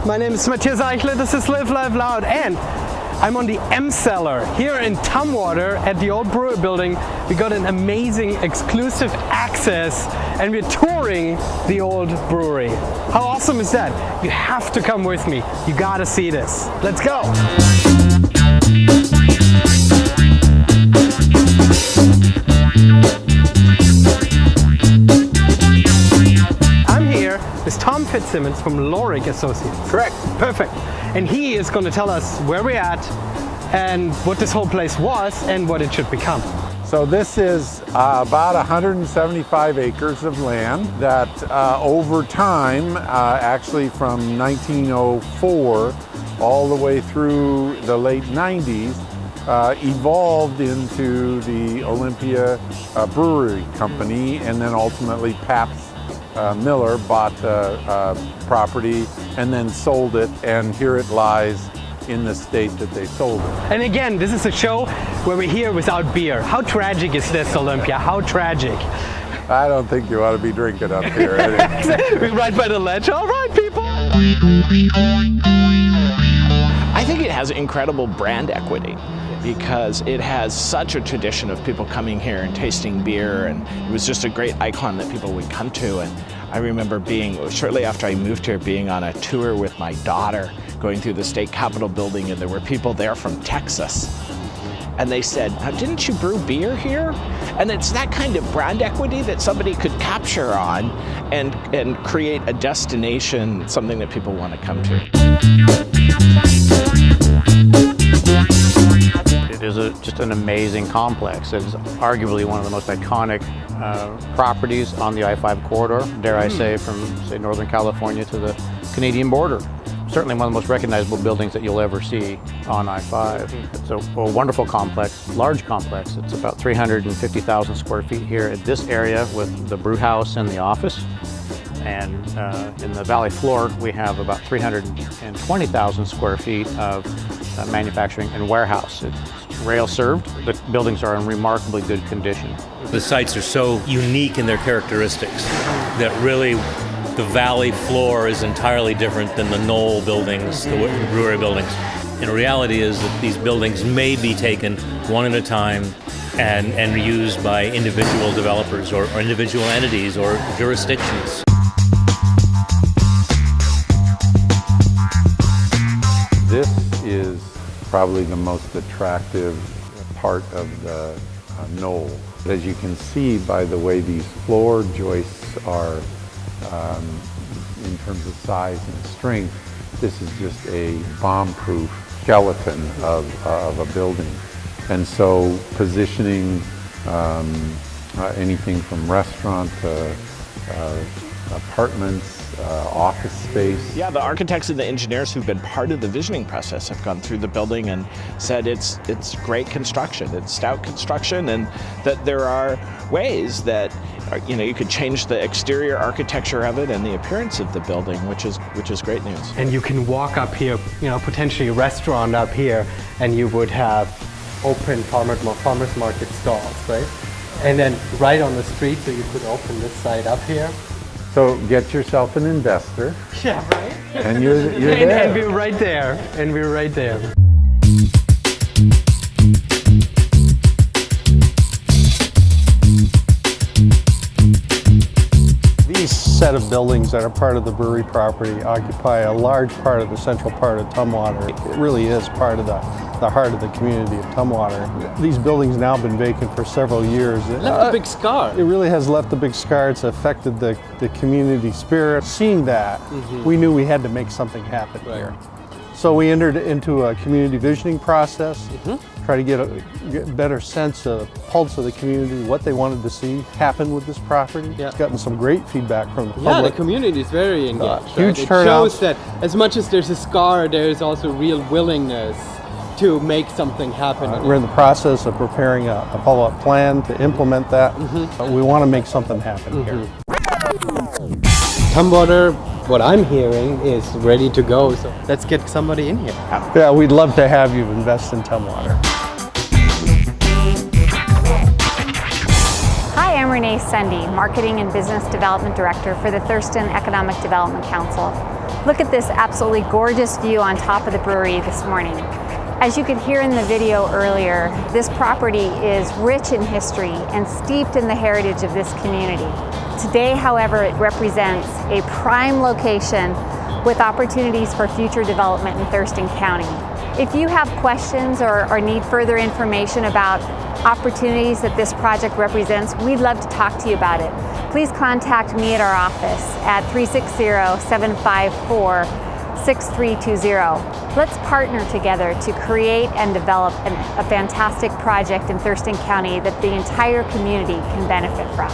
My name is Matthias Eichler, this is Live Live Loud, and I'm on the M Cellar here in Tumwater at the old brewery building. We got an amazing exclusive access and we're touring the old brewery. How awesome is that? You have to come with me. You gotta see this. Let's go. Is Tom Fitzsimmons from Lorik Associates. Correct. Perfect. And he is going to tell us where we're at and what this whole place was and what it should become. So this is about 175 acres of land that over time, actually from 1904 all the way through the late 90s, evolved into the Olympia Brewery Company, and then ultimately Pabst Miller bought the property and then sold it, and here it lies in the state that they sold it. And again, this is a show where we're here without beer. How tragic is this, Olympia? How tragic? I don't think you ought to be drinking up here. We're right by the ledge. All right, people. I think it has incredible brand equity, because it has such a tradition of people coming here and tasting beer, and it was just a great icon that people would come to. And I remember shortly after I moved here, being on a tour with my daughter, going through the state capitol building, and there were people there from Texas. And they said, "Now, didn't you brew beer here?" And it's that kind of brand equity that somebody could capture on and create a destination, something that people want to come to. It is just an amazing complex. It is arguably one of the most iconic properties on the I-5 corridor, dare I say, from say Northern California to the Canadian border. Certainly one of the most recognizable buildings that you'll ever see on I-5. It's a wonderful complex, large complex. It's about 350,000 square feet here at this area with the brew house and the office. And in the valley floor, we have about 320,000 square feet of manufacturing and warehouse. It's rail served. The buildings are in remarkably good condition. The sites are so unique in their characteristics that really the valley floor is entirely different than the knoll buildings, the brewery buildings. And the reality is that these buildings may be taken one at a time and used by individual developers or individual entities or jurisdictions. This is probably the most attractive part of the knoll. As you can see by the way these floor joists are in terms of size and strength, this is just a bomb-proof skeleton of a building. And so positioning anything from restaurant to apartments, office space. Yeah, the architects and the engineers who've been part of the visioning process have gone through the building and said it's great construction, it's stout construction, and that there are ways that you could change the exterior architecture of it and the appearance of the building, which is great news. And you can walk up here, potentially a restaurant up here, and you would have open farmers market stalls, right? And then right on the street, so you could open this side up here. So get yourself an investor. Yeah, right. And you're there. And we're right there. And we're right there. These set of buildings that are part of the brewery property occupy a large part of the central part of Tumwater. It really is part of the heart of the community of Tumwater. These buildings now have been vacant for several years. It left a big scar. It really has left a big scar. It's affected the community spirit. Seeing that, we knew we had to make something happen here. So we entered into a community visioning process, try to get a better sense of pulse of the community, what they wanted to see happen with this property. Yeah. It's gotten some great feedback from the public. Yeah, the community is very engaged. Huge It turnout. shows that as much as there's a scar, there is also real willingness to make something happen. We're in the process of preparing a follow-up plan to implement that. We want to make something happen here. Tumwater, what I'm hearing, is ready to go, so let's get somebody in here. Yeah, we'd love to have you invest in Tumwater. Hi, I'm Renee Sundy, Marketing and Business Development Director for the Thurston Economic Development Council. Look at this absolutely gorgeous view on top of the brewery this morning. As you could hear in the video earlier, this property is rich in history and steeped in the heritage of this community. Today, however, it represents a prime location with opportunities for future development in Thurston County. If you have questions or need further information about opportunities that this project represents, we'd love to talk to you about it. Please contact me at our office at 360-754-6320. Let's partner together to create and develop a fantastic project in Thurston County that the entire community can benefit from.